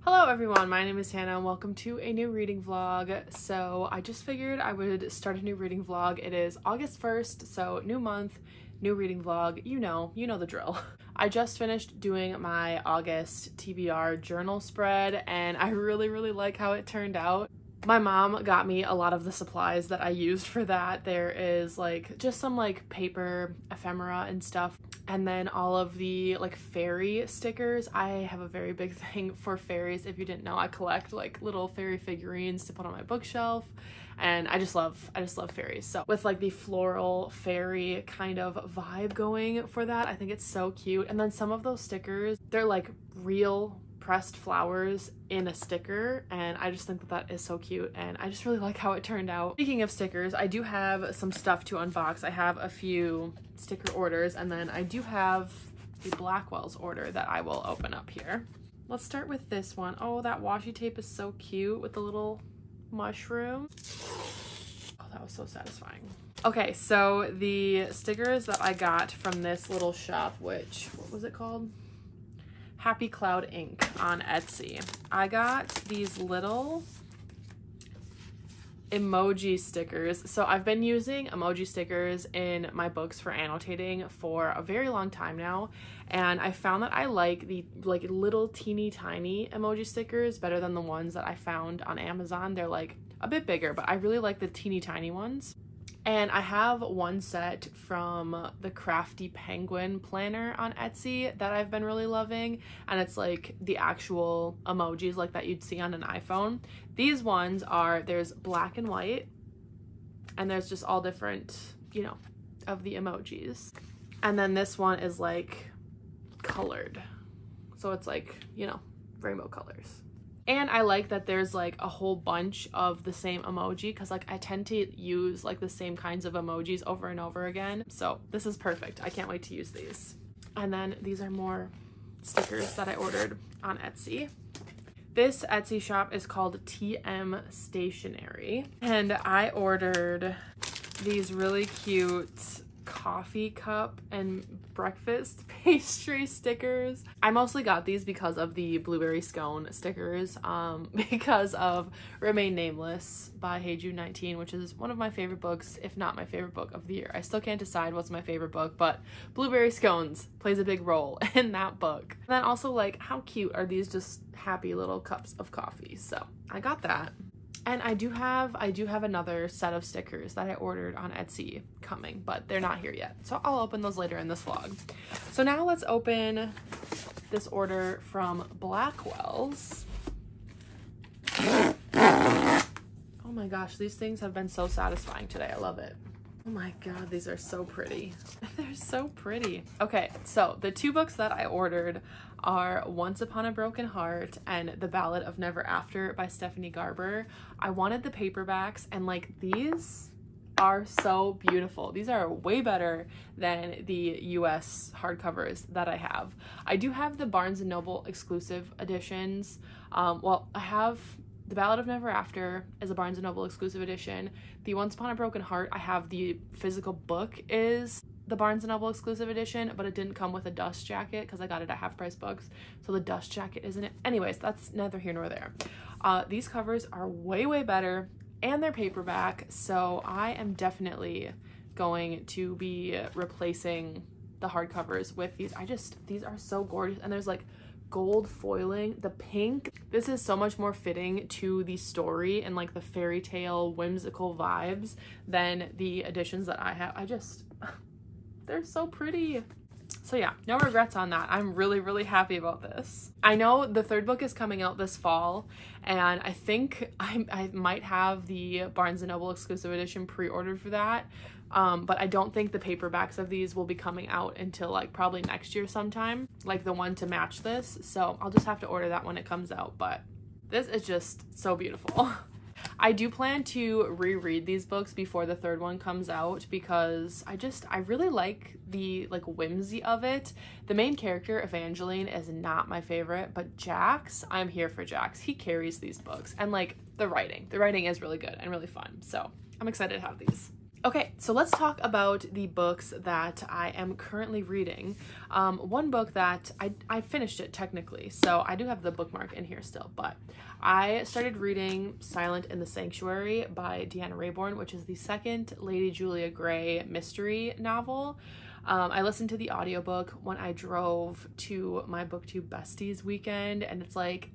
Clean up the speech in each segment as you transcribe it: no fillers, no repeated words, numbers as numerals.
Hello everyone, my name is Hannah and welcome to a new reading vlog. So I just figured I would start a new reading vlog. It is August 1st, so new month, new reading vlog. You know the drill. I just finished doing my August TBR journal spread and I really like how it turned out. My mom got me a lot of the supplies that I used for that. There is like just some like paper ephemera and stuff, and then all of the like fairy stickers. I have a very big thing for fairies. If you didn't know, I collect like little fairy figurines to put on my bookshelf, and I just love fairies. So with like the floral fairy kind of vibe going for that, I think it's so cute. And then some of those stickers, they're like real pressed flowers in a sticker, and I just think that that is so cute, and I just really like how it turned out. Speaking of stickers, I do have some stuff to unbox. I have a few sticker orders, and then I do have the Blackwell's order that I will open up here. Let's start with this one. Oh, that washi tape is so cute with the little mushroom. Oh, that was so satisfying. Okay, so the stickers that I got from this little shop, which, what was it called? Happy Cloud Ink on Etsy. I got these little emoji stickers. So I've been using emoji stickers in my books for annotating for a very long time now, and I found that I like the like little teeny tiny emoji stickers better than the ones that I found on Amazon. They're like a bit bigger, but I really like the teeny tiny ones. And I have one set from the Crafty Penguin planner on Etsy that I've been really loving, and it's like the actual emojis like that you'd see on an iPhone. These ones are, there's black and white, and there's just all different, you know, of the emojis. And then this one is like colored, so it's like, you know, rainbow colors. And I like that there's like a whole bunch of the same emoji, because like I tend to use like the same kinds of emojis over and over again. So this is perfect. I can't wait to use these. And then these are more stickers that I ordered on Etsy. This Etsy shop is called TM Stationery, and I ordered these really cute coffee cup and breakfast pastry stickers. I mostly got these because of the blueberry scone stickers, because of Remain Nameless by Hey Jude 19, which is one of my favorite books, if not my favorite book of the year. I still can't decide what's my favorite book, but blueberry scones plays a big role in that book. And then also, like, how cute are these just happy little cups of coffee? So I got that. And I do have another set of stickers that I ordered on Etsy coming, but they're not here yet. So I'll open those later in this vlog. So now let's open this order from Blackwell's. Oh my gosh, these things have been so satisfying today. I love it. Oh my god, these are so pretty. They're so pretty. Okay, so the two books that I ordered are Once Upon a Broken Heart and The Ballad of Never After by Stephanie Garber. I wanted the paperbacks, and like, these are so beautiful. These are way better than the US hardcovers that I have. I do have the Barnes & Noble exclusive editions. Well, I have The Ballad of Never After is a Barnes & Noble exclusive edition. The Once Upon a Broken Heart, I have the physical book is the Barnes & Noble exclusive edition, but it didn't come with a dust jacket because I got it at Half Price Books, so the dust jacket isn't it. Anyways, that's neither here nor there. These covers are way, way better, and they're paperback, so I am definitely going to be replacing the hardcovers with these. These are so gorgeous, and there's like gold foiling. The pink, this is so much more fitting to the story and like the fairy tale whimsical vibes than the editions that I have. They're so pretty. So yeah, no regrets on that. I'm really, really happy about this. I know the third book is coming out this fall, and I think I might have the Barnes & Noble exclusive edition pre-ordered for that. But I don't think the paperbacks of these will be coming out until like probably next year sometime, like the one to match this. So I'll just have to order that when it comes out, but this is just so beautiful. I do plan to reread these books before the third one comes out because I really like the like whimsy of it. The main character, Evangeline, is not my favorite, but Jax, I'm here for Jax. He carries these books, and like the writing is really good and really fun. So I'm excited to have these. Okay, so let's talk about the books that I am currently reading. One book that I finished it technically, so I do have the bookmark in here still, but I started reading Silent in the Sanctuary by Deanna Raybourn, which is the second Lady Julia Gray mystery novel. I listened to the audiobook when I drove to my BookTube Besties weekend, and it's like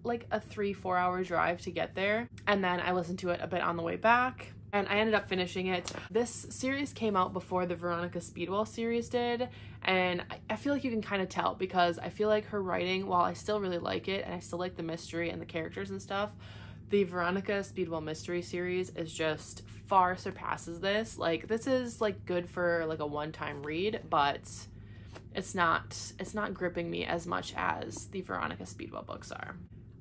a 3-4 hour drive to get there. And then I listened to it a bit on the way back, and I ended up finishing it. This series came out before the Veronica Speedwell series did, and I feel like you can kind of tell because I feel like her writing, while I still really like it and I still like the mystery and the characters and stuff, the Veronica Speedwell mystery series is just far surpasses this. Like, this is like good for like a one-time read, but it's not gripping me as much as the Veronica Speedwell books are.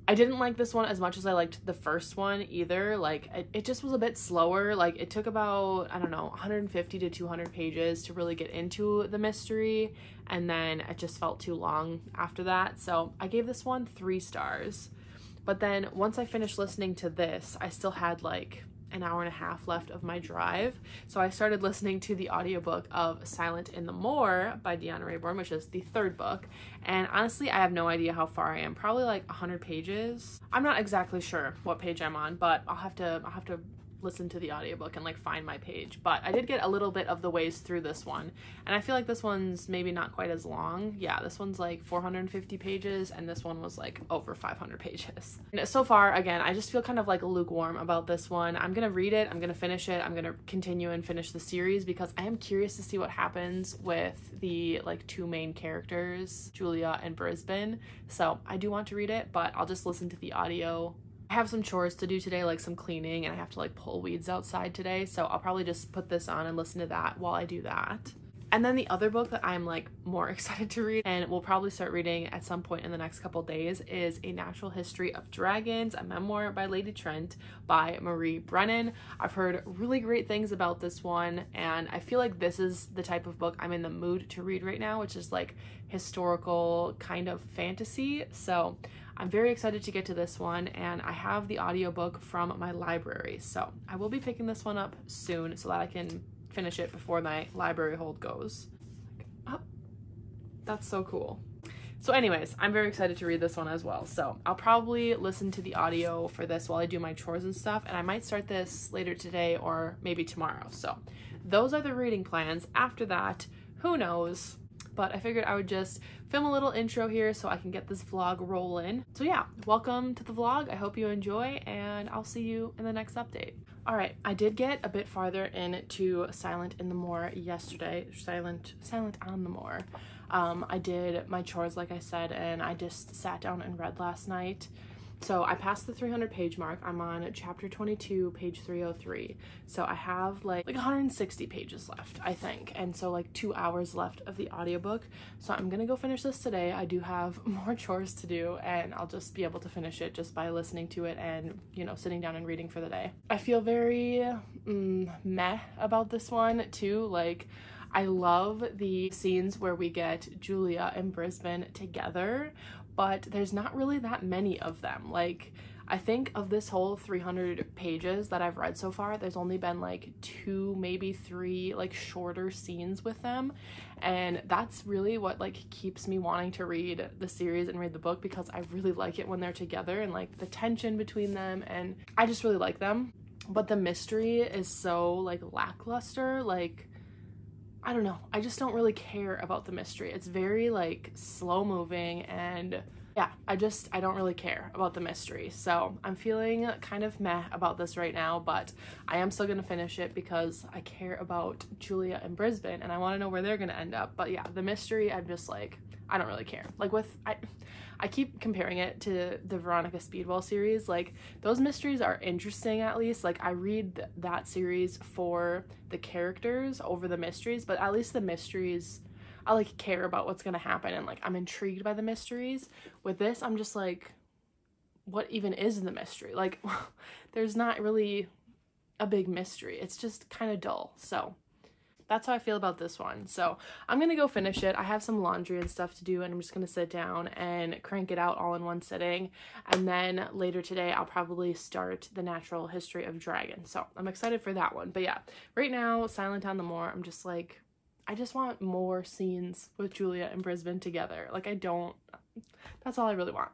I didn't like this one as much as I liked the first one either. Like, it just was a bit slower. Like, it took about, I don't know, 150 to 200 pages to really get into the mystery, and then it just felt too long after that. So I gave this one 3 stars. But then once I finished listening to this, I still had like an hour and a half left of my drive. So I started listening to the audiobook of Silent in the Moor by Deanna Raybourn, which is the third book. And honestly, I have no idea how far I am. Probably like 100 pages. I'm not exactly sure what page I'm on, but I'll have to listen to the audiobook and like find my page. But I did get a little bit of the ways through this one, and I feel like this one's maybe not quite as long. Yeah, this one's like 450 pages, and this one was like over 500 pages. And so far, again, I just feel kind of like lukewarm about this one. I'm gonna read it, I'm gonna finish it, I'm gonna continue and finish the series because I am curious to see what happens with the like 2 main characters, Julia and Brisbane. So I do want to read it, but I'll just listen to the audio. I have some chores to do today, like some cleaning, and I have to like pull weeds outside today, so I'll probably just put this on and listen to that while I do that. And then the other book that I'm like more excited to read, and we'll probably start reading at some point in the next couple days, is A Natural History of Dragons, a memoir by Lady Trent by Marie Brennan. I've heard really great things about this one, and I feel like this is the type of book I'm in the mood to read right now, which is like historical kind of fantasy. So I'm very excited to get to this one, and I have the audiobook from my library, so I will be picking this one up soon so that I can finish it before my library hold goes. Oh, that's so cool. So anyways, I'm very excited to read this one as well, so I'll probably listen to the audio for this while I do my chores and stuff, and I might start this later today or maybe tomorrow. So those are the reading plans. After that, who knows? but I figured I would just film a little intro here so I can get this vlog rolling. So yeah, welcome to the vlog. I hope you enjoy, and I'll see you in the next update. All right, I did get a bit farther into Silent in the Moor yesterday. Silent on the Moor. I did my chores like I said, and I just sat down and read last night. So I passed the 300 page mark. I'm on chapter 22, page 303. So I have like 160 pages left, I think. And so like 2 hours left of the audiobook. So I'm gonna go finish this today. I do have more chores to do, and I'll just be able to finish it just by listening to it and, you know, sitting down and reading for the day. I feel very meh about this one too. Like, I love the scenes where we get Julia and Brisbane together, but there's not really that many of them. Like, I think of this whole 300 pages that I've read so far, there's only been like 2, maybe 3 like shorter scenes with them, and that's really what like keeps me wanting to read the series and read the book, because I really like it when they're together and like the tension between them, and I just really like them. But the mystery is so like lackluster. Like, I don't know, I just don't really care about the mystery. It's very like slow moving, and yeah, I don't really care about the mystery. So I'm feeling kind of meh about this right now, but I am still gonna finish it because I care about Julia and Brisbane and I want to know where they're gonna end up. But yeah, the mystery, I'm just like, I don't really care. Like I keep comparing it to the Veronica Speedwell series. Like, those mysteries are interesting, at least. Like, I read that series for the characters over the mysteries, but at least the mysteries, I like care about what's gonna happen, and like I'm intrigued by the mysteries. With this, I'm just like, what even is the mystery? Like, there's not really a big mystery. It's just kind of dull. So that's how I feel about this one. So I'm gonna go finish it. I have some laundry and stuff to do, and I'm just gonna sit down and crank it out all in one sitting. And then later today, I'll probably start The Natural History of Dragons. So I'm excited for that one. But yeah, right now, Silent on the Moor, I'm just like, I just want more scenes with Julia and Brisbane together. Like, that's all I really want.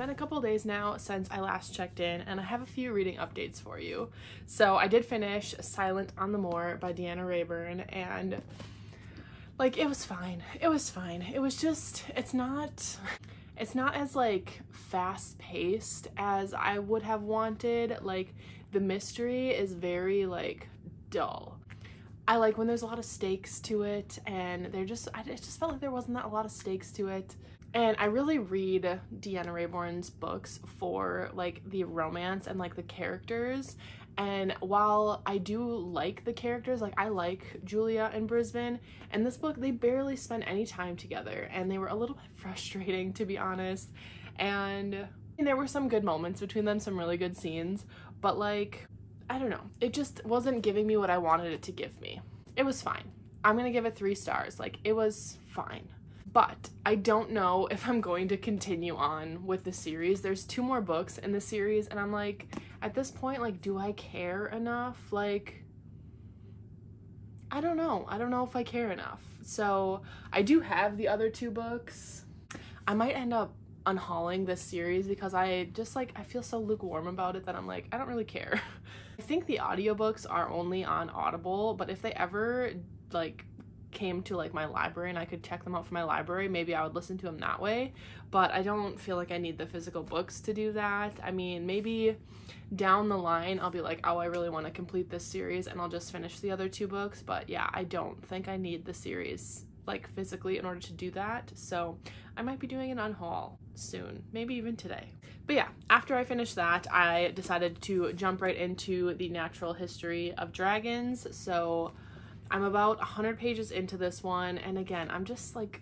been a couple days now since I last checked in, and I have a few reading updates for you. So I did finish Silent on the Moor by Deanna Rayburn, and like, it was fine. It was fine. It was just, it's not as like fast paced as I would have wanted. Like, the mystery is very like dull. I like when there's a lot of stakes to it, and I just felt like there wasn't a lot of stakes to it. And I really read Deanna Raybourn's books for like the romance and like the characters. And while I do like the characters, like I like Julia and Brisbane, in this book they barely spend any time together, and they were a little bit frustrating, to be honest. And there were some good moments between them, some really good scenes, but like, I don't know, it just wasn't giving me what I wanted it to give me. It was fine. I'm gonna give it 3 stars. Like, it was fine. But I don't know if I'm going to continue on with the series. There's 2 more books in the series, and I'm like, at this point, like, do I care enough? Like, I don't know. I don't know if I care enough. So I do have the other 2 books. I might end up unhauling this series because I just like, I feel so lukewarm about it that I'm like, I don't really care. I think the audiobooks are only on Audible, but if they ever like came to like my library and I could check them out from my library, maybe I would listen to them that way. But I don't feel like I need the physical books to do that. I mean, maybe down the line I'll be like, oh, I really want to complete this series and I'll just finish the other 2 books. But yeah, I don't think I need the series like physically in order to do that. So I might be doing an unhaul soon, maybe even today. But yeah, after I finished that, I decided to jump right into the Natural History of Dragons. So I'm about 100 pages into this one, and again, I'm just like,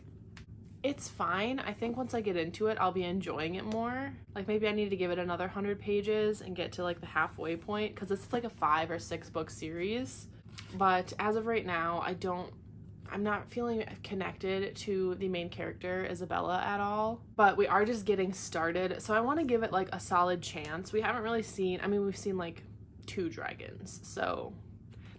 it's fine. I think once I get into it, I'll be enjoying it more. Like, maybe I need to give it another 100 pages and get to like the halfway point, because it's like a 5 or 6 book series. But as of right now, I'm not feeling connected to the main character, Isabella, at all. But we are just getting started, so I want to give it like a solid chance. We haven't really seen, I mean, we've seen like 2 dragons, so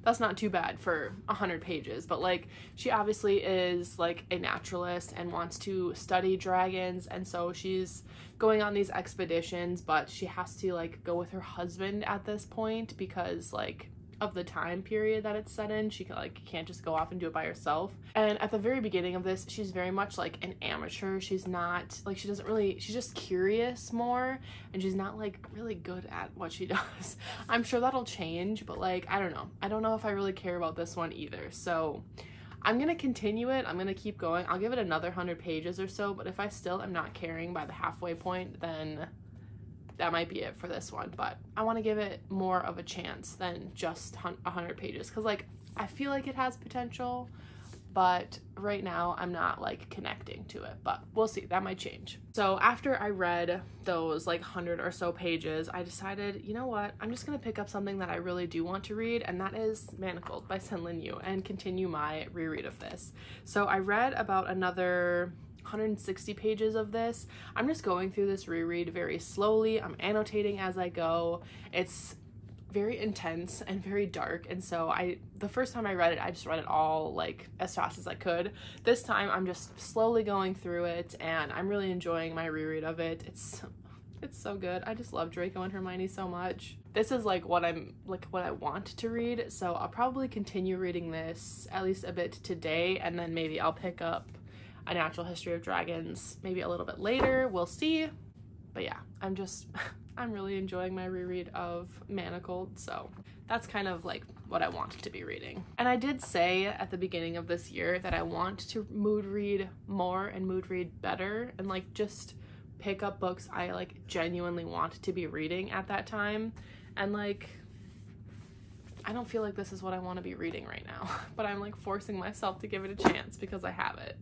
that's not too bad for 100 pages, but like, she obviously is like a naturalist and wants to study dragons, and so she's going on these expeditions, but she has to like go with her husband at this point because like of the time period that it's set in. She can't just go off and do it by herself. And at the very beginning of this, she's very much like an amateur. She's not like, she's just curious more, and she's not like really good at what she does. I'm sure that'll change, but like, I don't know if I really care about this one either. So I'm gonna continue it. I'm gonna keep going. I'll give it another 100 pages or so, but if I still am not caring by the halfway point, then that might be it for this one. But I want to give it more of a chance than just 100 pages, because like, I feel like it has potential, but right now I'm not like connecting to it, but we'll see. That might change. So after I read those like 100 or so pages, I decided, you know what, I'm just gonna pick up something that I really do want to read, and that is Manacled by Sen-Lin Yu, and continue my reread of this. So I read about another 160 pages of this. I'm just going through this reread very slowly. I'm annotating as I go. It's very intense and very dark, and so the first time I read it, I just read it all like as fast as I could. This time I'm just slowly going through it, and I'm really enjoying my reread of it. It's so good. I just love Draco and Hermione so much. This is like what I want to read, so I'll probably continue reading this at least a bit today, and then maybe I'll pick up A Natural History of Dragons maybe a little bit later. We'll see. But yeah, I'm really enjoying my reread of Manacled, so that's kind of like what I want to be reading. And I did say at the beginning of this year that I want to mood read more and mood read better, and like just pick up books I like genuinely want to be reading at that time. And like, I don't feel like this is what I want to be reading right now, but I'm like forcing myself to give it a chance because I have it.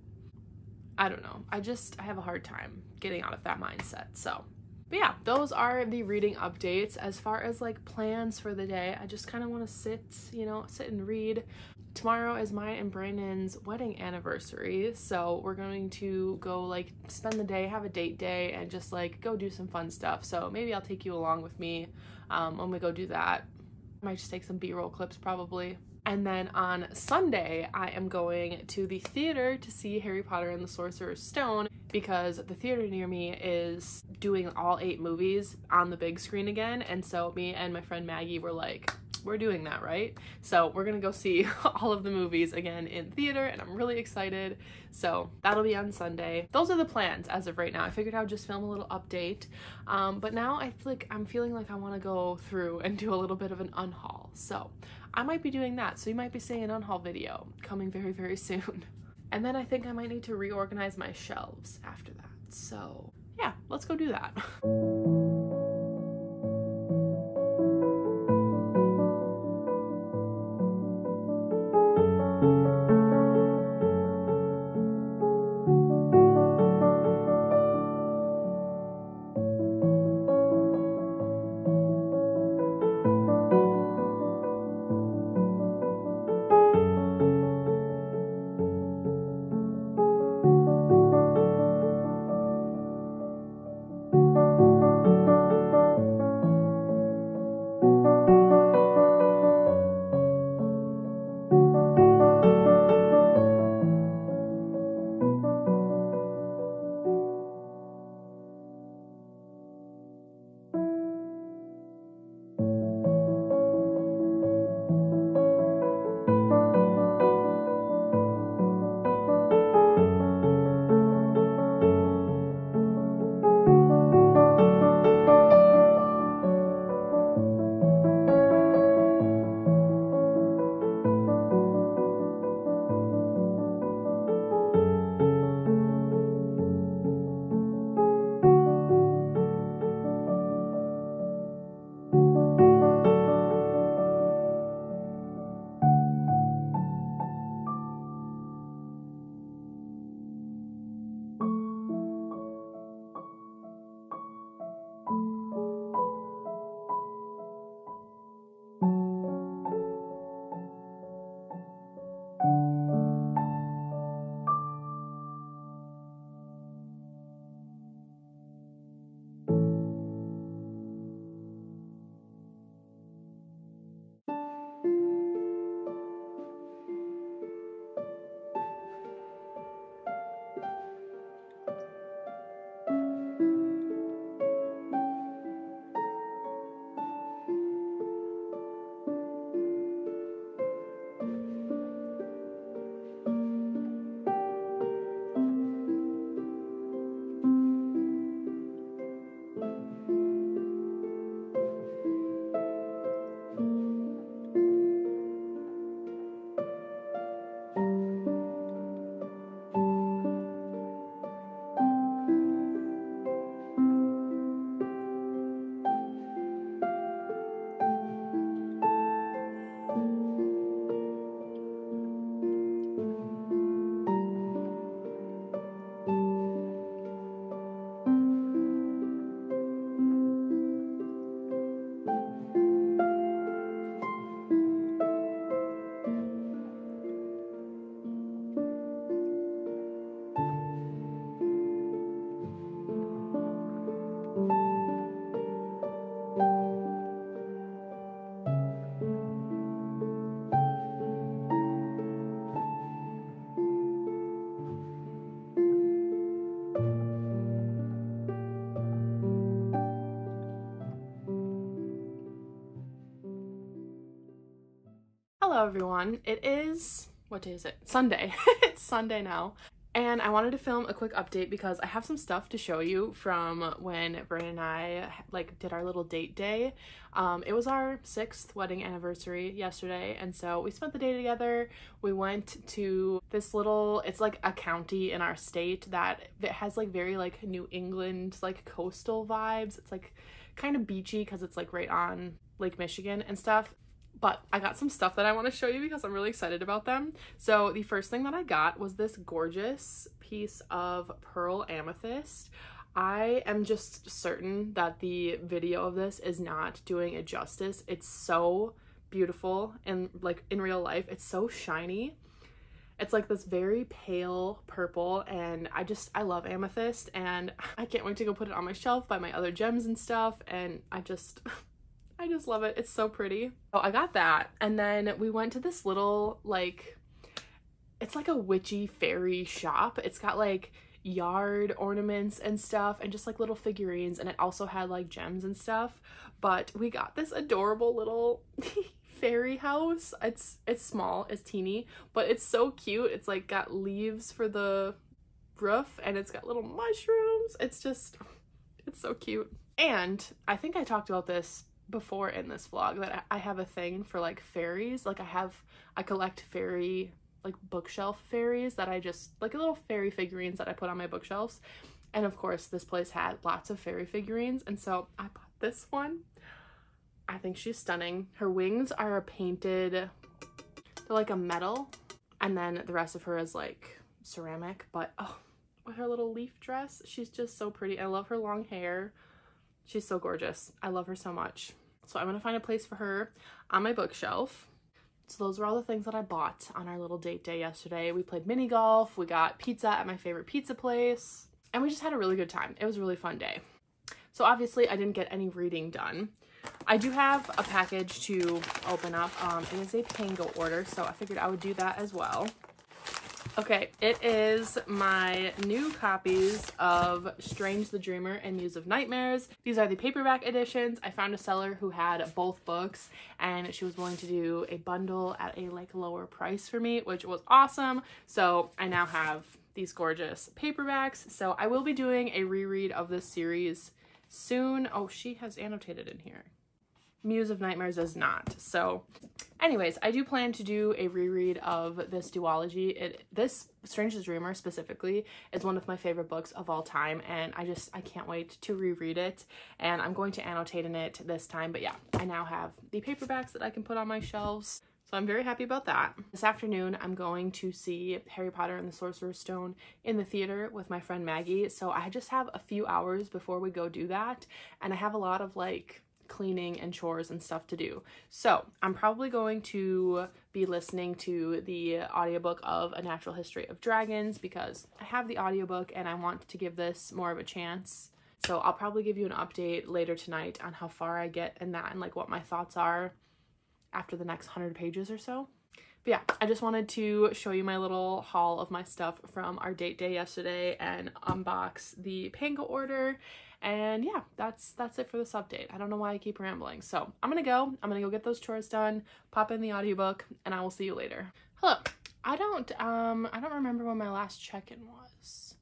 I don't know. I have a hard time getting out of that mindset. So, but yeah, those are the reading updates. As far as like plans for the day, I just kind of want to sit and read. Tomorrow is mine and Brandon's wedding anniversary, so we're going to go like spend the day, have a date day, and just like go do some fun stuff. So maybe I'll take you along with me when we go do that. I might just take some B-roll clips probably. And then on Sunday, I am going to the theater to see Harry Potter and the Sorcerer's Stone, because the theater near me is doing all 8 movies on the big screen again. And so me and my friend Maggie were like, we're doing that, right? So we're gonna go see all of the movies again in theater, and I'm really excited. So that'll be on Sunday. Those are the plans as of right now. I figured I would just film a little update, but now I'm feeling like I want to go through and do a little bit of an unhaul. So I might be doing that. So you might be seeing an unhaul video coming very, very soon. And then I think I might need to reorganize my shelves after that. So yeah, let's go do that. Hello everyone, it is, what day is it? Sunday. It's Sunday now. And I wanted to film a quick update because I have some stuff to show you from when Brandon and I did our little date day. It was our 6th wedding anniversary yesterday, and so we spent the day together. We went to this little, it's like a county in our state that it has like very like New England like coastal vibes. It's like kind of beachy because it's like right on Lake Michigan and stuff. But I got some stuff that I want to show you because I'm really excited about them. So the first thing that I got was this gorgeous piece of pearl amethyst. I am just certain that the video of this is not doing it justice. It's so beautiful, and like in real life, it's so shiny. It's like this very pale purple, and I love amethyst, and I can't wait to go put it on my shelf by my other gems and stuff, and I just love it. It's so pretty. So I got that, and then we went to this little it's like a witchy fairy shop. It's got like yard ornaments and stuff and just like little figurines, and it also had like gems and stuff. But we got this adorable little fairy house. It's small, it's teeny, but it's so cute. It's like got leaves for the roof and it's got little mushrooms. It's so cute. And I think I talked about this before in this vlog that I have a thing for like fairies. Like I collect fairy, like bookshelf fairies that I just, like little fairy figurines that I put on my bookshelves. And of course this place had lots of fairy figurines, and so I bought this one. I think she's stunning. Her wings are painted, they're like a metal, and then the rest of her is like ceramic, but oh, with her little leaf dress, she's just so pretty. I love her long hair. She's so gorgeous. I love her so much. So I'm gonna find a place for her on my bookshelf. So those were all the things that I bought on our little date day yesterday. We played mini golf, we got pizza at my favorite pizza place, and we just had a really good time. It was a really fun day. So obviously I didn't get any reading done. I do have a package to open up. It is a Pango order, so I figured I would do that as well. Okay, it is my new copies of Strange the Dreamer and Muse of Nightmares. These are the paperback editions. I found a seller who had both books and she was willing to do a bundle at a like lower price for me, which was awesome. So I now have these gorgeous paperbacks. So I will be doing a reread of this series soon. Oh, she has annotated in here. Muse of Nightmares does not. So anyways, I do plan to do a reread of this duology. This Strange the Dreamer specifically is one of my favorite books of all time, and I can't wait to reread it, and I'm going to annotate in it this time. But yeah, I now have the paperbacks that I can put on my shelves, so I'm very happy about that. This afternoon I'm going to see Harry Potter and the Sorcerer's Stone in the theater with my friend Maggie, so I just have a few hours before we go do that, and I have a lot of like cleaning and chores and stuff to do. So I'm probably going to be listening to the audiobook of A Natural History of Dragons because I have the audiobook and I want to give this more of a chance. So I'll probably give you an update later tonight on how far I get in that and like what my thoughts are after the next 100 pages or so. But yeah, I just wanted to show you my little haul of my stuff from our date day yesterday and unbox the Pango order. And yeah, that's it for this update. I don't know why I keep rambling. So I'm gonna go get those chores done, pop in the audiobook, and I will see you later. Hello. I don't remember when my last check-in was.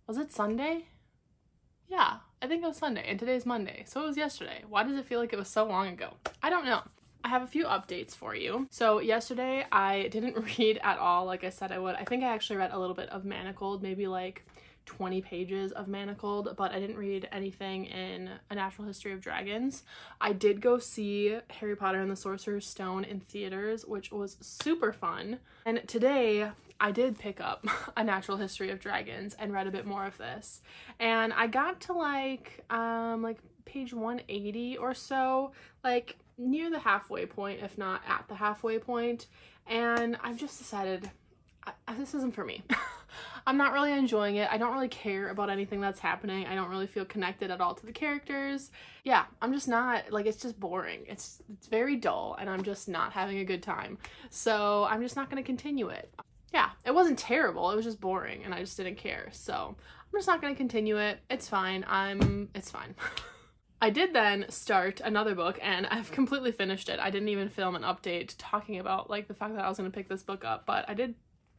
Was it Sunday? Yeah, I think it was Sunday, and today's Monday, so it was yesterday. Why does it feel like it was so long ago? I don't know. I have a few updates for you. So yesterday I didn't read at all like I said I would. I think I actually read a little bit of Manacled, maybe like 20 pages of Manacled, but I didn't read anything in A Natural History of Dragons. I did go see Harry Potter and the Sorcerer's Stone in theaters, which was super fun. And today I did pick up A Natural History of Dragons and read a bit more of this. And I got to like page 180 or so, like near the halfway point, if not at the halfway point. And I've just decided this isn't for me. I'm not really enjoying it. I don't really care about anything that's happening. I don't really feel connected at all to the characters. Yeah, I'm just not, like, it's just boring. It's very dull and I'm just not having a good time. So I'm just not going to continue it. Yeah, it wasn't terrible. It was just boring and I just didn't care. So I'm just not going to continue it. It's fine. It's fine. I did then start another book and I've completely finished it. I didn't even film an update talking about like the fact that I was going to pick this book up, but I did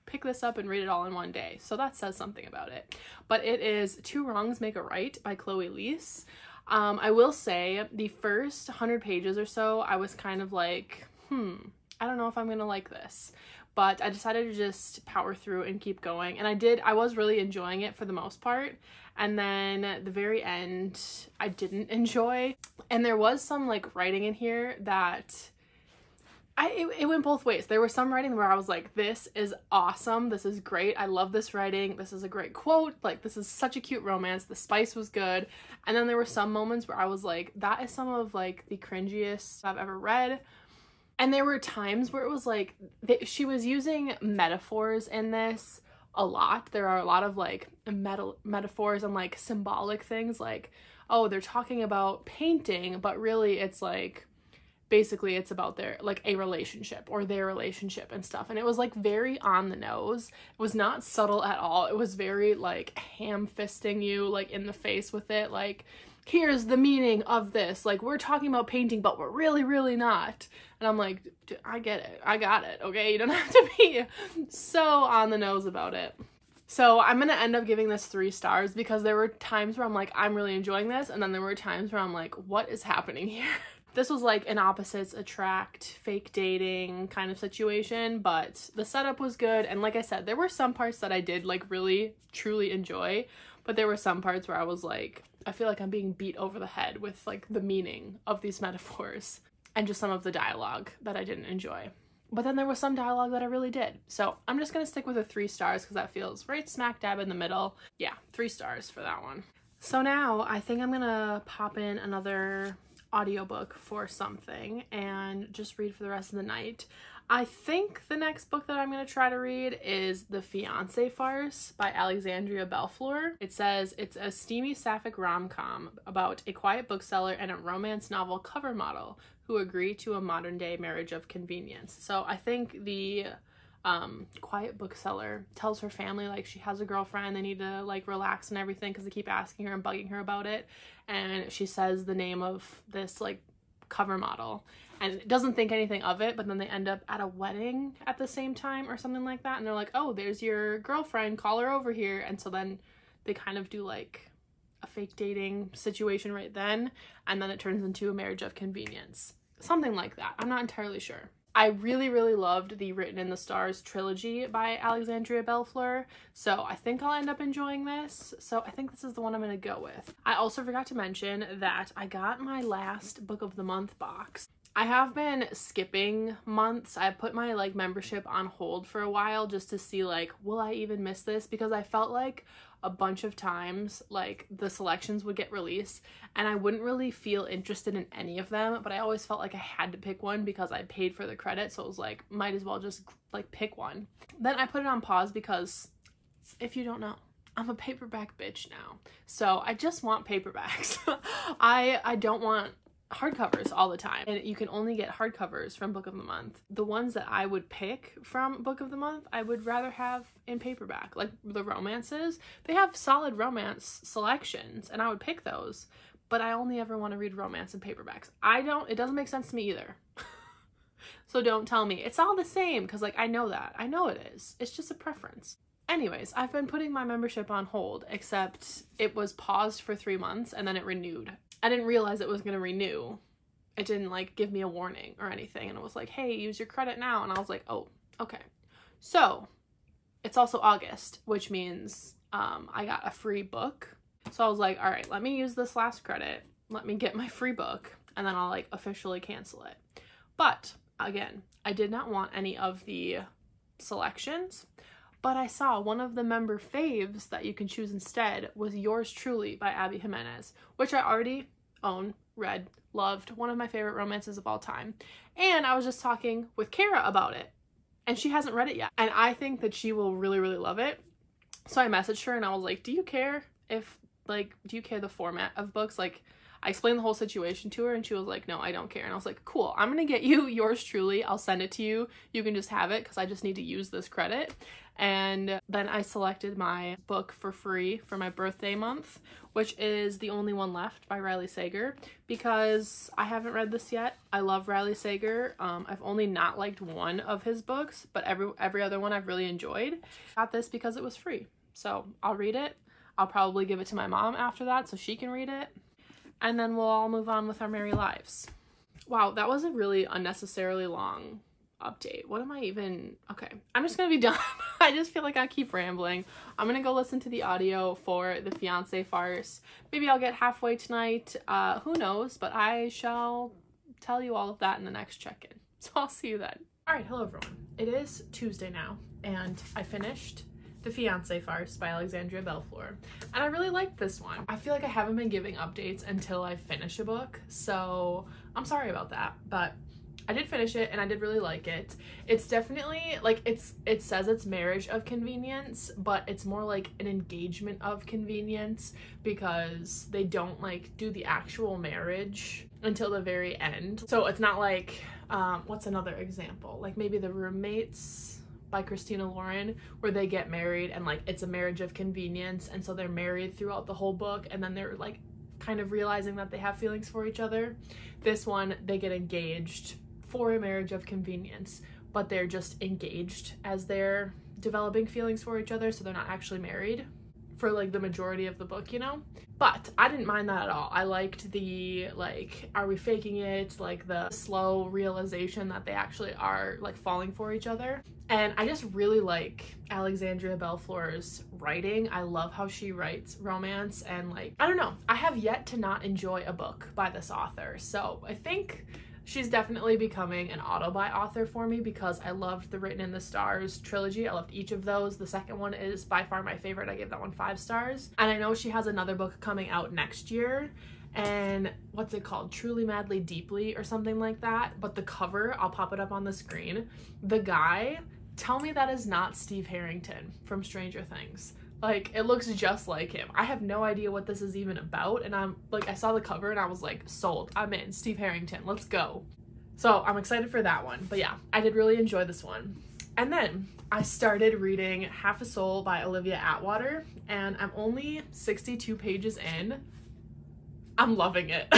pick this up and read it all in one day, so that says something about it. But it is Two Wrongs Make a Right by Chloe Leese. I will say the first 100 pages or so I was kind of like, I don't know if I'm gonna like this, but I decided to just power through and keep going, and I was really enjoying it for the most part. And then the very end I didn't enjoy, and there was some like writing in here that it went both ways. There was some writing where I was like, this is awesome, this is great, I love this writing, this is a great quote, like this is such a cute romance, the spice was good. And then there were some moments where I was like, that is some of like the cringiest I've ever read. And there were times where it was like, she was using metaphors in this a lot. There are a lot of like metaphors and like symbolic things, like, oh, they're talking about painting, but really it's like, basically it's about their like a relationship or their relationship and stuff. And it was like very on the nose. It was not subtle at all. It was very like ham-fisting you like in the face with it. Like here's the meaning of this. Like, we're talking about painting, but we're really, really not. And I'm like, I get it. I got it. Okay. You don't have to be so on the nose about it. So I'm going to end up giving this 3 stars because there were times where I'm like, I'm really enjoying this. And then there were times where I'm like, what is happening here? This was like an opposites attract, fake dating kind of situation, but the setup was good. And like I said, there were some parts that I did like really, truly enjoy, but there were some parts where I was like, I feel like I'm being beat over the head with like the meaning of these metaphors and just some of the dialogue that I didn't enjoy. But then there was some dialogue that I really did. So I'm just going to stick with the 3 stars because that feels right smack dab in the middle. Yeah, 3 stars for that one. So now I think I'm going to pop in another audiobook for something and just read for the rest of the night. I think the next book that I'm going to try to read is The Fiancé Farce by Alexandria Bellefleur. It says it's a steamy sapphic rom-com about a quiet bookseller and a romance novel cover model who agree to a modern-day marriage of convenience. So I think the quiet bookseller tells her family like she has a girlfriend, they need to like relax and everything because they keep asking her and bugging her about it, and she says the name of this like cover model and doesn't think anything of it, but then they end up at a wedding at the same time or something like that, and they're like, oh, there's your girlfriend, call her over here. And so then they kind of do like a fake dating situation right then, and then it turns into a marriage of convenience, something like that. I'm not entirely sure. I really, really loved the Written in the Stars trilogy by Alexandria Bellefleur, so I think I'll end up enjoying this. So I think this is the one I'm going to go with. I also forgot to mention that I got my last Book of the Month box. I have been skipping months. I put my like membership on hold for a while just to see like, will I even miss this? Because I felt like a bunch of times like the selections would get released and I wouldn't really feel interested in any of them, but I always felt like I had to pick one because I paid for the credit, so it was like might as well just like pick one. Then I put it on pause because if you don't know, I'm a paperback bitch now, so I just want paperbacks. I don't want hardcovers all the time, and you can only get hardcovers from Book of the Month. The ones that I would pick from Book of the Month I would rather have in paperback, like the romances. They have solid romance selections and I would pick those, but I only ever want to read romance in paperbacks. It doesn't make sense to me either. So don't tell me it's all the same, because like I know it is. It's just a preference. Anyways, I've been putting my membership on hold, except it was paused for 3 months and then it renewed. I didn't realize it was going to renew. It didn't like give me a warning or anything, and it was like, hey, use your credit now, and I was like, oh, okay. So it's also August, which means I got a free book. So I was like, all right, let me use this last credit, let me get my free book, and then I'll like officially cancel it. But again, I did not want any of the selections, but I saw one of the member faves that you can choose instead was Yours Truly by Abby Jimenez, which I already own, read, loved, one of my favorite romances of all time. And I was just talking with Kara about it, and she hasn't read it yet. And I think that she will really, really love it. So I messaged her and I was like, do you care the format of books? Like, I explained the whole situation to her and she was like, no, I don't care. And I was like, cool, I'm gonna get you Yours Truly. I'll send it to you. You can just have it because I just need to use this credit. And then I selected my book for free for my birthday month, which is The Only One Left by Riley Sager, because I haven't read this yet. I love Riley Sager. I've only not liked one of his books, but every other one I've really enjoyed. Got this because it was free. So I'll read it. I'll probably give it to my mom after that so she can read it. And then we'll all move on with our merry lives. Wow, that was a really unnecessarily long update. What am I even... Okay, I'm just gonna be done. I just feel like I keep rambling. I'm gonna go listen to the audio for The Fiancé Farce. Maybe I'll get halfway tonight. Who knows? But I shall tell you all of that in the next check-in. So I'll see you then. Alright, hello everyone. It is Tuesday now, and I finished The Fiancé Farce by Alexandria Bellefleur, and I really liked this one. I feel like I haven't been giving updates until I finish a book, so I'm sorry about that, but I did finish it and I did really like it. It's definitely like it says it's marriage of convenience, but it's more like an engagement of convenience because they don't like do the actual marriage until the very end. So it's not like what's another example? Like maybe The Roommates by Christina Lauren, where they get married and like it's a marriage of convenience, and so they're married throughout the whole book and then they're like kind of realizing that they have feelings for each other. This one, they get engaged for a marriage of convenience, but they're just engaged as they're developing feelings for each other, so they're not actually married for like the majority of the book, you know? But I didn't mind that at all. I liked the, like, are we faking it? Like the slow realization that they actually are like falling for each other. And I just really like Alexandria Bellefleur's writing. I love how she writes romance, and like, I don't know, I have yet to not enjoy a book by this author. So I think she's definitely becoming an auto-buy author for me, because I loved the Written in the Stars trilogy. I loved each of those. The second one is by far my favorite. I gave that one 5 stars. And I know she has another book coming out next year, and what's it called? Truly Madly Deeply or something like that. But the cover, I'll pop it up on the screen. The guy, tell me that is not Steve Harrington from Stranger Things. Like, it looks just like him. I have no idea what this is even about, and I'm like, I saw the cover and I was like, sold. I'm in. Steve Harrington, let's go. So I'm excited for that one. But yeah, I did really enjoy this one. And then I started reading Half a Soul by Olivia Atwater, and I'm only 62 pages in. I'm loving it.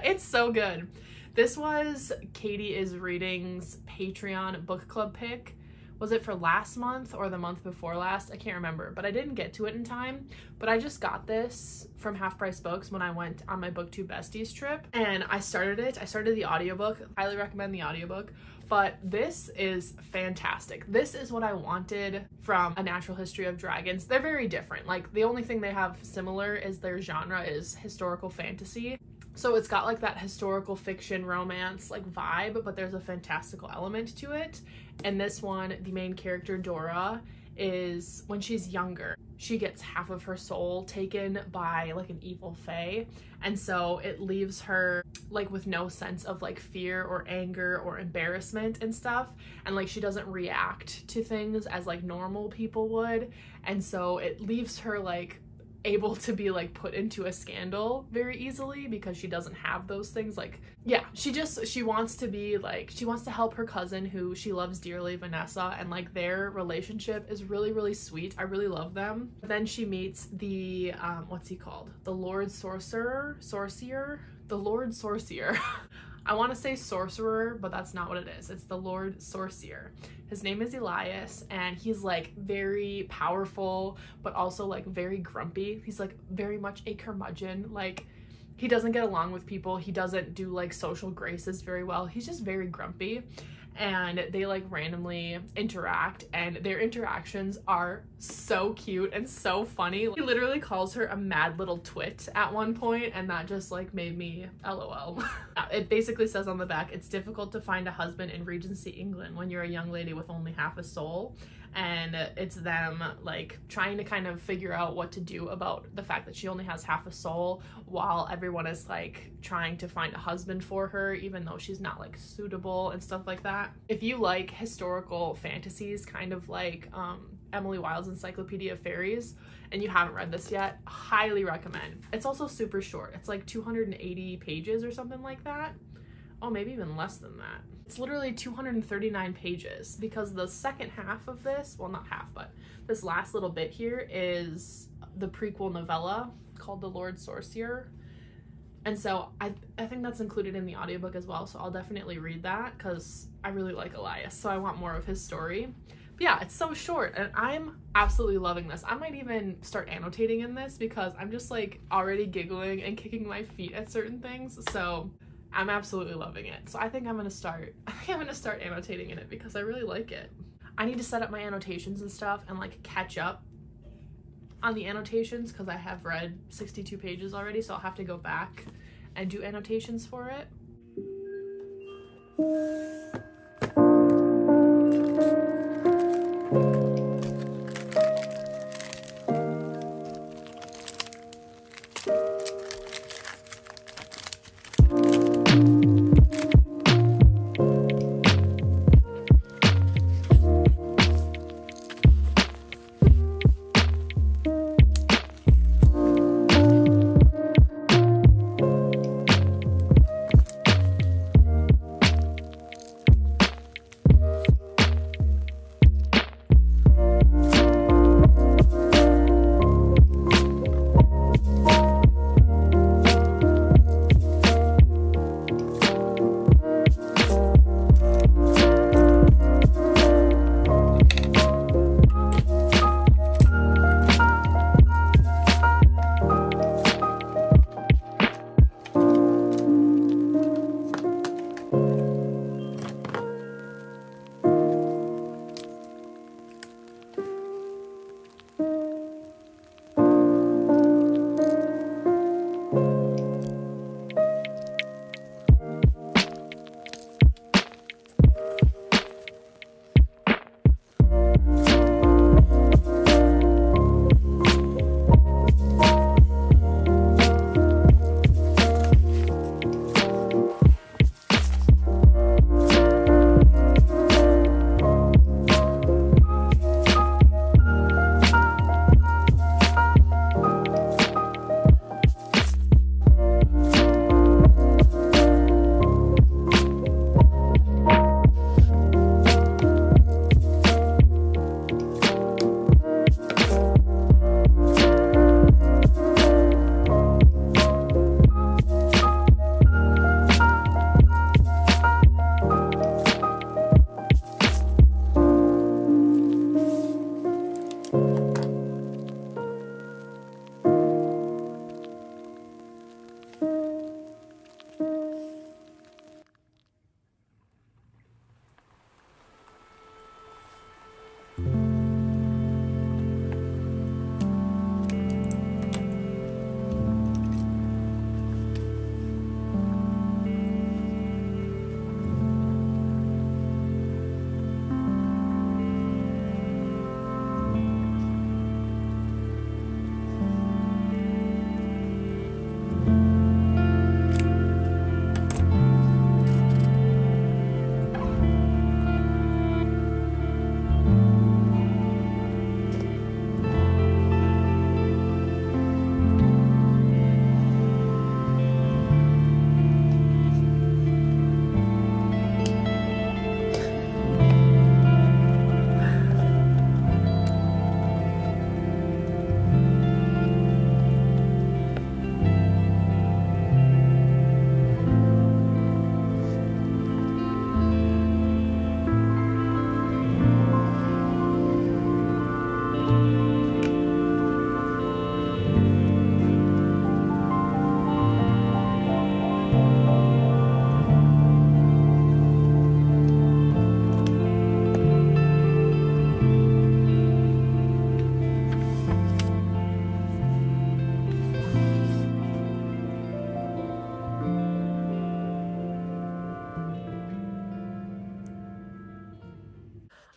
It's so good. This was Katie Is Reading's Patreon book club pick. Was it for last month or the month before last? I can't remember, but I didn't get to it in time. But I just got this from Half Price Books when I went on my BookTube Besties trip, and I started it. I started the audiobook. Highly recommend the audiobook. But this is fantastic. This is what I wanted from A Natural History of Dragons. They're very different. Like, the only thing they have similar is their genre is historical fantasy. So it's got like that historical fiction romance like vibe, but there's a fantastical element to it. And this one, the main character Dora, is when she's younger, she gets half of her soul taken by like an evil fae, and so it leaves her like with no sense of like fear or anger or embarrassment and stuff, and like she doesn't react to things as like normal people would, and so it leaves her like able to be like put into a scandal very easily because she doesn't have those things. Like, yeah, she wants to be like, she wants to help her cousin who she loves dearly, Vanessa, and like their relationship is really, really sweet. I really love them. Then she meets the what's he called, the Lord Sorcerer. I want to say sorcerer, but that's not what it is. It's the Lord Sorcerer. His name is Elias, and he's like very powerful, but also like very grumpy. He's like very much a curmudgeon. Like, he doesn't get along with people. He doesn't do like social graces very well. He's just very grumpy. And they like randomly interact, and their interactions are so cute and so funny. He literally calls her a mad little twit at one point, and that just like made me LOL. It basically says on the back, it's difficult to find a husband in Regency England when you're a young lady with only half a soul. And it's them like trying to kind of figure out what to do about the fact that she only has half a soul, while everyone is like trying to find a husband for her, even though she's not like suitable and stuff like that. If you like historical fantasies, kind of like Emily Wilde's Encyclopedia of Fairies, and you haven't read this yet, highly recommend. It's also super short. It's like 280 pages or something like that. Oh, maybe even less than that. It's literally 239 pages, because the second half of this, well, not half, but this last little bit here is the prequel novella called The Lord Sorcerer. And so I think that's included in the audiobook as well, so I'll definitely read that because I really like Elias, so I want more of his story. But yeah, it's so short, and I'm absolutely loving this. I might even start annotating in this because I'm just like already giggling and kicking my feet at certain things, so I'm absolutely loving it. So I think I'm gonna start annotating in it because I really like it. I need to set up my annotations and stuff and like catch up on the annotations because I have read 62 pages already, so I'll have to go back and do annotations for it.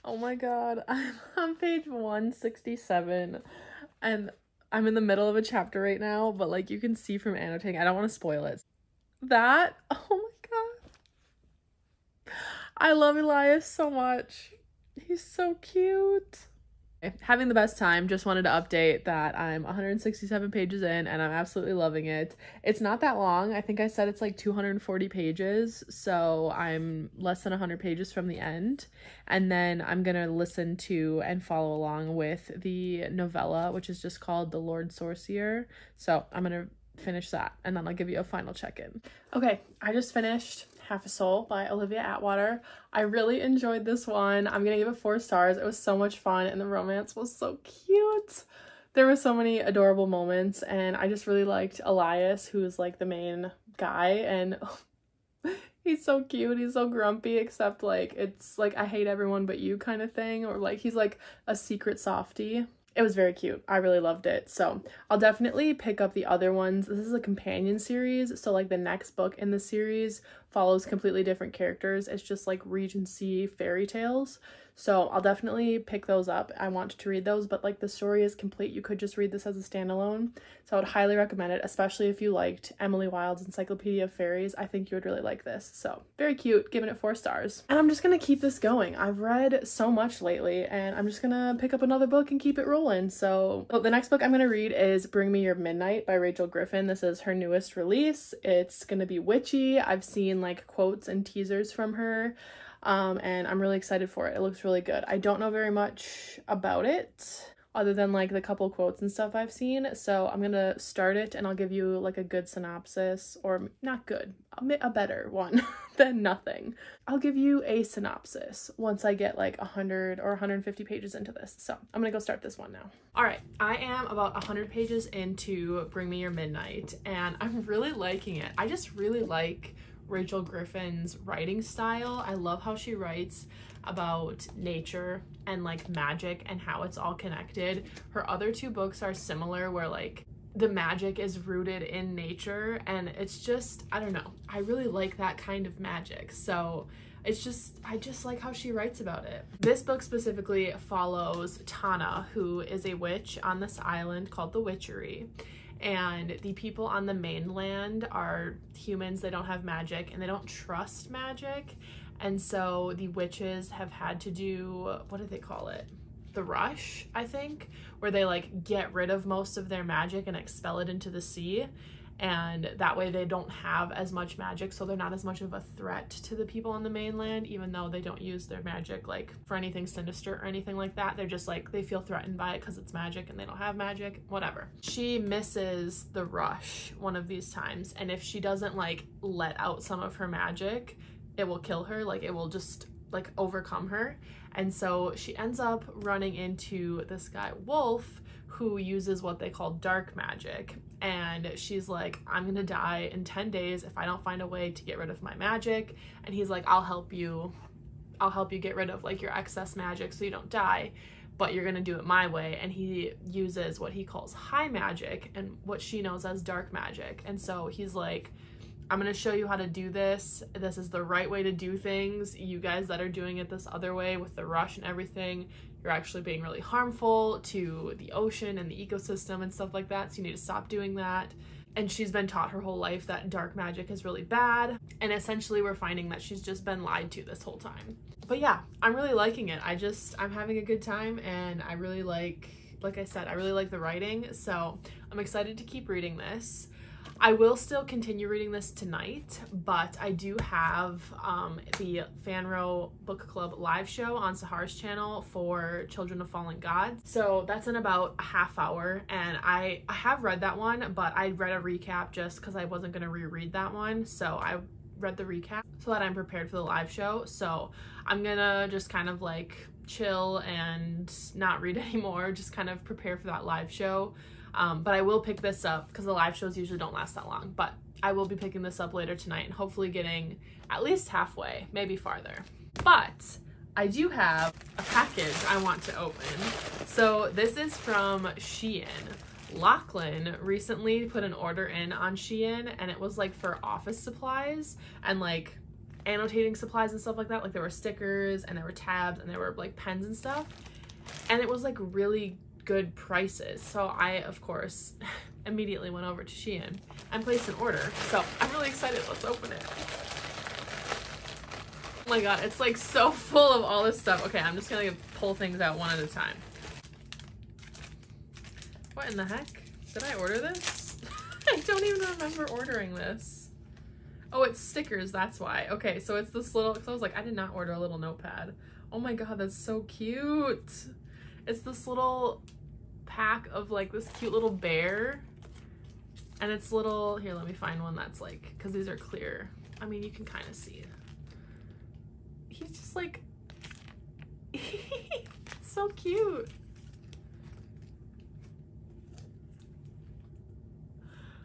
Oh my god, I'm on page 167 and I'm in the middle of a chapter right now, but like you can see from annotating, I don't want to spoil it. That, oh my god. I love Elias so much. He's so cute. Having the best time. Just wanted to update that I'm 167 pages in and I'm absolutely loving it. It's not that long. I think I said it's like 240 pages, so I'm less than 100 pages from the end. And then I'm gonna listen to and follow along with the novella, which is just called The Lord Sorcerer. So I'm gonna finish that and then I'll give you a final check-in. Okay, I just finished Half a Soul by Olivia Atwater. I really enjoyed this one. I'm gonna give it 4 stars. It was so much fun and the romance was so cute. There were so many adorable moments and I just really liked Elias, who is like the main guy, and he's so cute. He's so grumpy, except like it's like I hate everyone but you kind of thing, or like he's like a secret softie. It was very cute. I really loved it. So I'll definitely pick up the other ones. This is a companion series, so like the next book in the series follows completely different characters. It's just like Regency fairy tales. So I'll definitely pick those up. I want to read those, but like the story is complete. You could just read this as a standalone. So I would highly recommend it, especially if you liked Emily Wilde's Encyclopedia of Fairies. I think you would really like this. So very cute, giving it 4 stars. And I'm just gonna keep this going. I've read so much lately and I'm just gonna pick up another book and keep it rolling. So the next book I'm gonna read is Bring Me Your Midnight by Rachel Griffin. This is her newest release. It's gonna be witchy. I've seen like quotes and teasers from her. And I'm really excited for it. It looks really good. I don't know very much about it other than like the couple quotes and stuff I've seen, so I'm gonna start it and I'll give you like a good synopsis, or not good, a better one than nothing. I'll give you a synopsis once I get like 100 or 150 pages into this. So I'm gonna go start this one now. All right, I am about 100 pages into Bring Me Your Midnight and I'm really liking it. I just really like Rachel Griffin's writing style. I love how she writes about nature and like magic and how it's all connected. Her other 2 books are similar, where like the magic is rooted in nature, and it's just, I don't know, I really like that kind of magic. So it's just, I just like how she writes about it. This book specifically follows Tana, who is a witch on this island called the Witchery. And the people on the mainland are humans. They don't have magic and they don't trust magic. And so the witches have had to do, what do they call it? The rush, I think, where they like get rid of most of their magic and expel it into the sea. And that way they don't have as much magic, so they're not as much of a threat to the people on the mainland, even though they don't use their magic like for anything sinister or anything like that. They're just like, they feel threatened by it because it's magic and they don't have magic, whatever. She misses the rush one of these times, and if she doesn't like let out some of her magic, it will kill her. Like it will just like overcome her. And so she ends up running into this guy Wolf, who uses what they call dark magic, and she's like, I'm gonna die in 10 days if I don't find a way to get rid of my magic. And he's like, I'll help you get rid of like your excess magic so you don't die, but you're gonna do it my way. And he uses what he calls high magic and what she knows as dark magic. And so he's like, I'm gonna show you how to do this. This is the right way to do things. You guys that are doing it this other way with the rush and everything, you're actually being really harmful to the ocean and the ecosystem and stuff like that, so you need to stop doing that. And she's been taught her whole life that dark magic is really bad, and essentially we're finding that she's just been lied to this whole time. But yeah, I'm really liking it. I'm having a good time, and I really like I said, I really like the writing, so I'm excited to keep reading this. I will still continue reading this tonight, but I do have the Fanro Book Club live show on Sahar's channel for Children of Fallen Gods. So that's in about a half hour, and I have read that one, but I read a recap just because I wasn't going to reread that one. So I read the recap so that I'm prepared for the live show. So I'm gonna just kind of like chill and not read anymore, just kind of prepare for that live show. But I will pick this up because the live shows usually don't last that long, but I will be picking this up later tonight and hopefully getting at least halfway, maybe farther. But I do have a package I want to open. So this is from Shein. Lachlan recently put an order in on Shein, and it was like for office supplies and like annotating supplies and stuff like that. Like there were stickers and there were tabs and there were like pens and stuff. And it was like really good prices. So I, of course, immediately went over to Shein and placed an order. So I'm really excited. Let's open it. Oh my god, it's like so full of all this stuff. Okay, I'm just gonna pull things out one at a time. What in the heck? Did I order this? I don't even remember ordering this. Oh, it's stickers, that's why. Okay, so it's this little, because I was like, I did not order a little notepad. Oh my god, that's so cute. It's this little pack of like this cute little bear. And it's little, here, let me find one that's like, because these are clear. I mean, you can kind of see it. He's just like, so cute.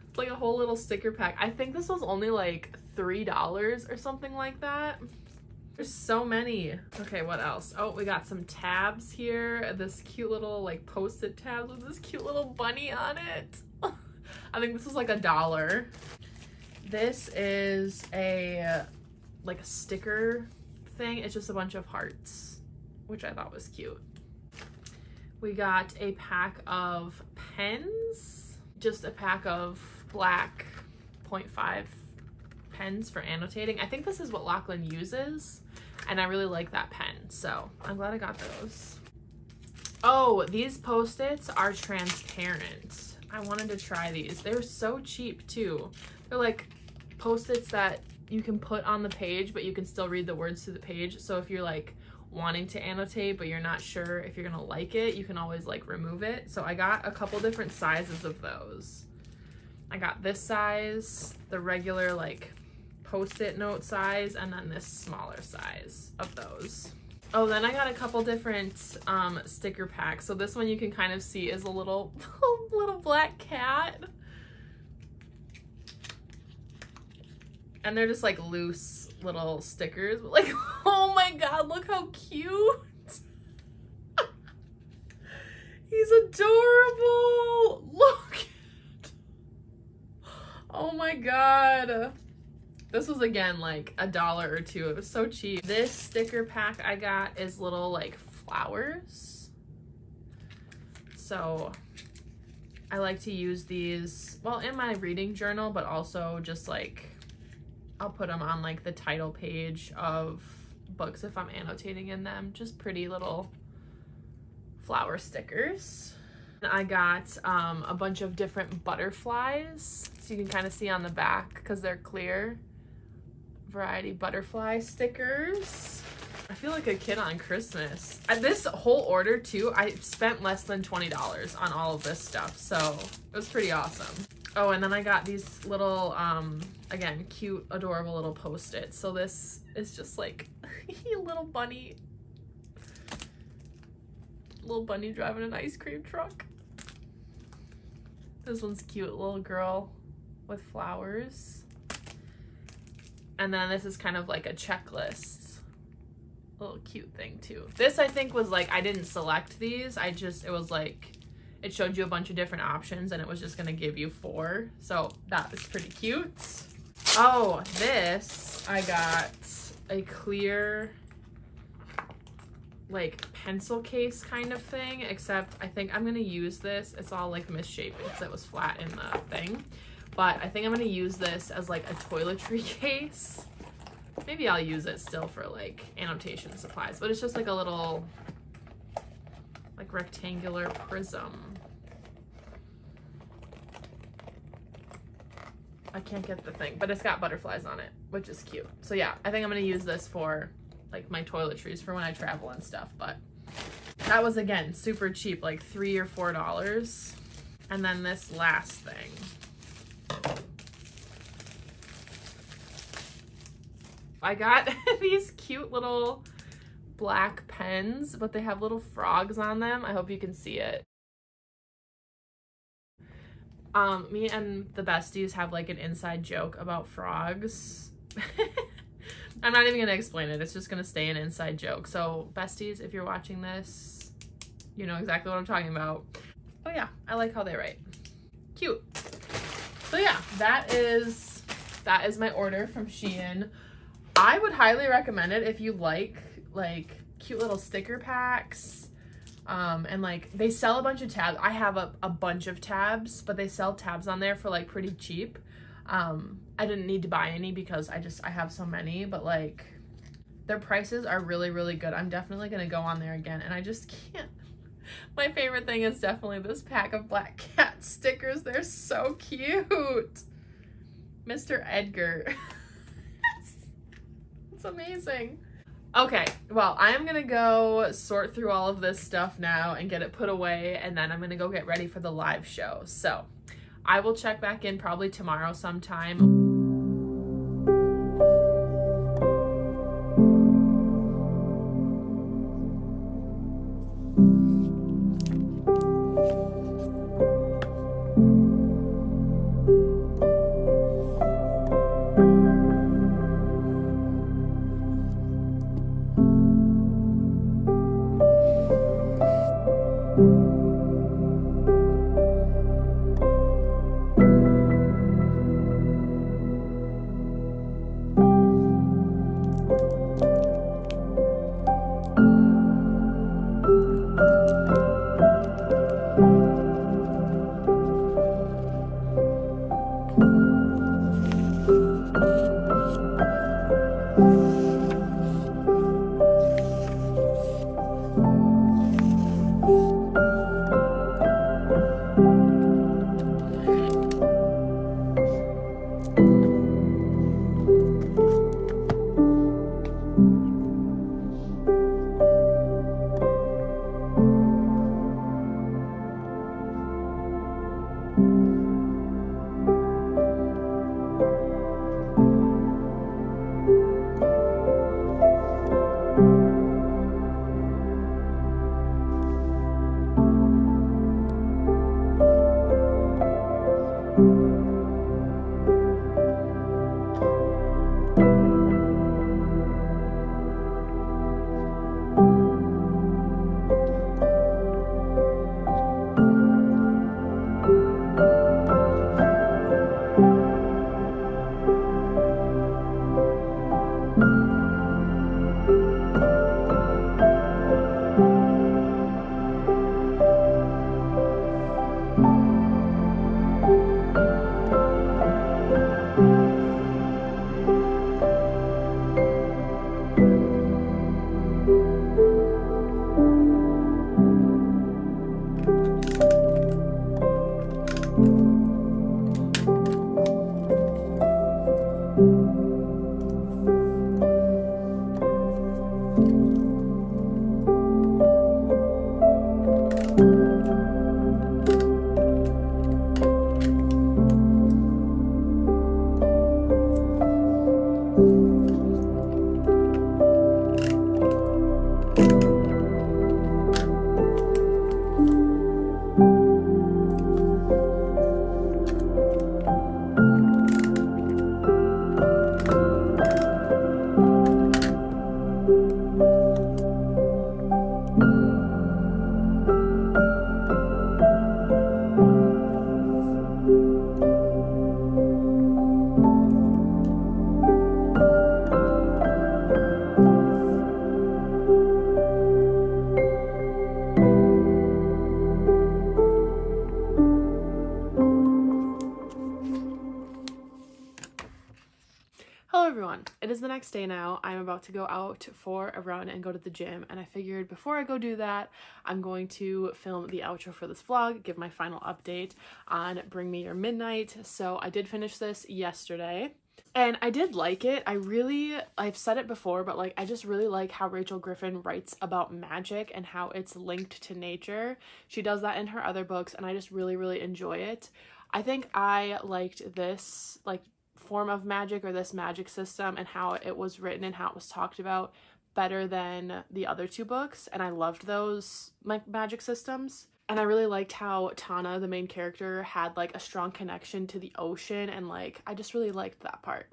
It's like a whole little sticker pack. I think this was only like $3 or something like that. There's so many. Okay, what else? Oh, we got some tabs here. This cute little like post-it tabs with this cute little bunny on it. I think this was like $1. This is like a sticker thing. It's just a bunch of hearts, which I thought was cute. We got a pack of pens, just a pack of black 0.5 pens for annotating. I think this is what Lachlan uses, and I really like that pen, so I'm glad I got those. Oh, these Post-its are transparent. I wanted to try these. They're so cheap too. They're like Post-its that you can put on the page, but you can still read the words through the page. So if you're like wanting to annotate, but you're not sure if you're gonna like it, you can always like remove it. So I got a couple different sizes of those. I got this size, the regular like Post-it note size, and then this smaller size of those. Oh, then I got a couple different sticker packs. So this one you can kind of see is a little black cat. And they're just like loose little stickers. But like, oh my god, look how cute. He's adorable. Look. Oh my god. This was again like $1 or $2. It was so cheap. This sticker pack I got is little like flowers. So I like to use these, well, in my reading journal, but also just like I'll put them on like the title page of books if I'm annotating in them. Just pretty little flower stickers. And I got a bunch of different butterflies, so you can kind of see on the back because they're clear. Variety butterfly stickers. I feel like a kid on Christmas. This whole order too, I spent less than $20 on all of this stuff, so it was pretty awesome. Oh, and then I got these little, again, cute, adorable little Post-its. So this is just like a little bunny driving an ice cream truck. This one's cute, little girl with flowers. And then this is kind of like a checklist, a little cute thing too. This I think was like, I didn't select these. It was like, it showed you a bunch of different options and it was just gonna give you 4. So that was pretty cute. Oh, this, I got a clear like pencil case kind of thing, except I think I'm gonna use this. It's all like misshapen because it was flat in the thing. But I think I'm gonna use this as like a toiletry case. Maybe I'll use it still for like annotation supplies, but it's just like a little like rectangular prism. I can't get the thing, but it's got butterflies on it, which is cute. So yeah, I think I'm gonna use this for like my toiletries for when I travel and stuff, but that was again super cheap, like $3 or $4. And then this last thing. I got these cute little black pens, but they have little frogs on them. I hope you can see it. Me and the besties have like an inside joke about frogs. I'm not even gonna explain it. It's just gonna stay an inside joke. So besties, if you're watching this, you know exactly what I'm talking about. Oh yeah, I like how they write. Cute. So yeah, that is my order from Shein. I would highly recommend it if you like cute little sticker packs. And like they sell a bunch of tabs. I have a bunch of tabs, but they sell tabs on there for like pretty cheap. I didn't need to buy any because I have so many, but like their prices are really, really good. I'm definitely gonna go on there again, and I just can't. My favorite thing is definitely this pack of black cat stickers. They're so cute. Mr. Edgar. It's amazing. Okay, well, I'm gonna go sort through all of this stuff now and get it put away, and then I'm gonna go get ready for the live show. So I will check back in probably tomorrow sometime. Hello everyone, it is the next day now. I'm about to go out for a run and go to the gym, and I figured before I go do that, I'm going to film the outro for this vlog, give my final update on Bring Me Your Midnight. So I did finish this yesterday, and I did like it. I've said it before, but like I just really like how Rachel Griffin writes about magic and how it's linked to nature. She does that in her other books, and I just really enjoy it. I think I liked this form of magic, or this magic system, and how it was written and how it was talked about better than the other two books, and I loved those magic systems. And I really liked how Tana, the main character, had like a strong connection to the ocean, and like I just really liked that part.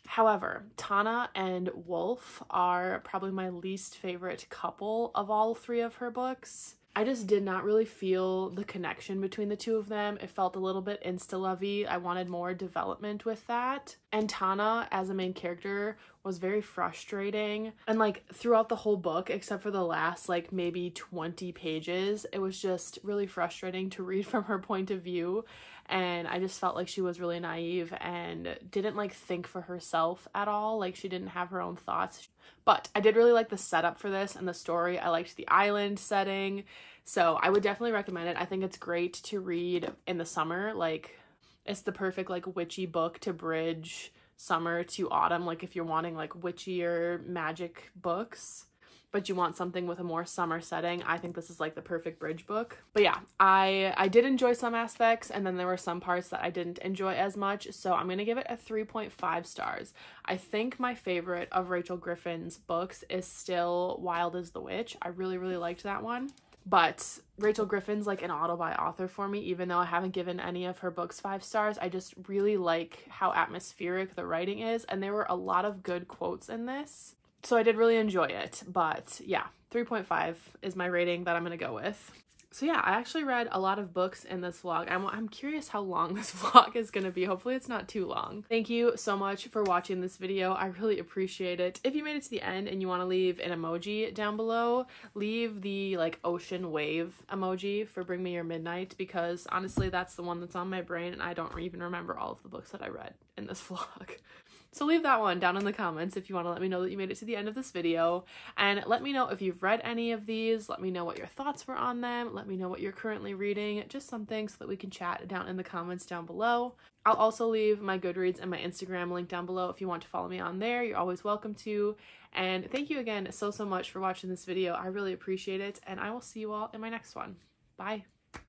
However, Tana and Wolf are probably my least favorite couple of all three of her books. I just did not really feel the connection between the two of them. It felt a little bit insta-lovey. I wanted more development with that. And Tana as a main character was very frustrating. And like throughout the whole book, except for the last like maybe 20 pages, it was just really frustrating to read from her point of view. And I just felt like she was really naive and didn't like think for herself at all. Like she didn't have her own thoughts. But I did really like the setup for this and the story. I liked the island setting. So I would definitely recommend it. I think it's great to read in the summer. Like it's the perfect like witchy book to bridge summer to autumn. Like if you're wanting like witchier magic books, but you want something with a more summer setting, I think this is like the perfect bridge book. But yeah, I did enjoy some aspects, and then there were some parts that I didn't enjoy as much, so I'm gonna give it a 3.5 stars. I think my favorite of Rachel Griffin's books is still Wild as the Witch. I really, really liked that one. But Rachel Griffin's like an auto-buy author for me, even though I haven't given any of her books 5 stars. I just really like how atmospheric the writing is, and there were a lot of good quotes in this. So I did really enjoy it, but yeah, 3.5 is my rating that I'm gonna go with. So yeah, I actually read a lot of books in this vlog. I'm curious how long this vlog is gonna be. Hopefully it's not too long. Thank you so much for watching this video. I really appreciate it. If you made it to the end and you wanna leave an emoji down below, leave the like ocean wave emoji for Bring Me Your Midnight, because honestly that's the one that's on my brain and I don't even remember all of the books that I read in this vlog. So leave that one down in the comments if you want to let me know that you made it to the end of this video. And let me know if you've read any of these. Let me know what your thoughts were on them. Let me know what you're currently reading. Just something so that we can chat down in the comments down below. I'll also leave my Goodreads and my Instagram link down below if you want to follow me on there. You're always welcome to. And thank you again so much for watching this video. I really appreciate it. And I will see you all in my next one. Bye.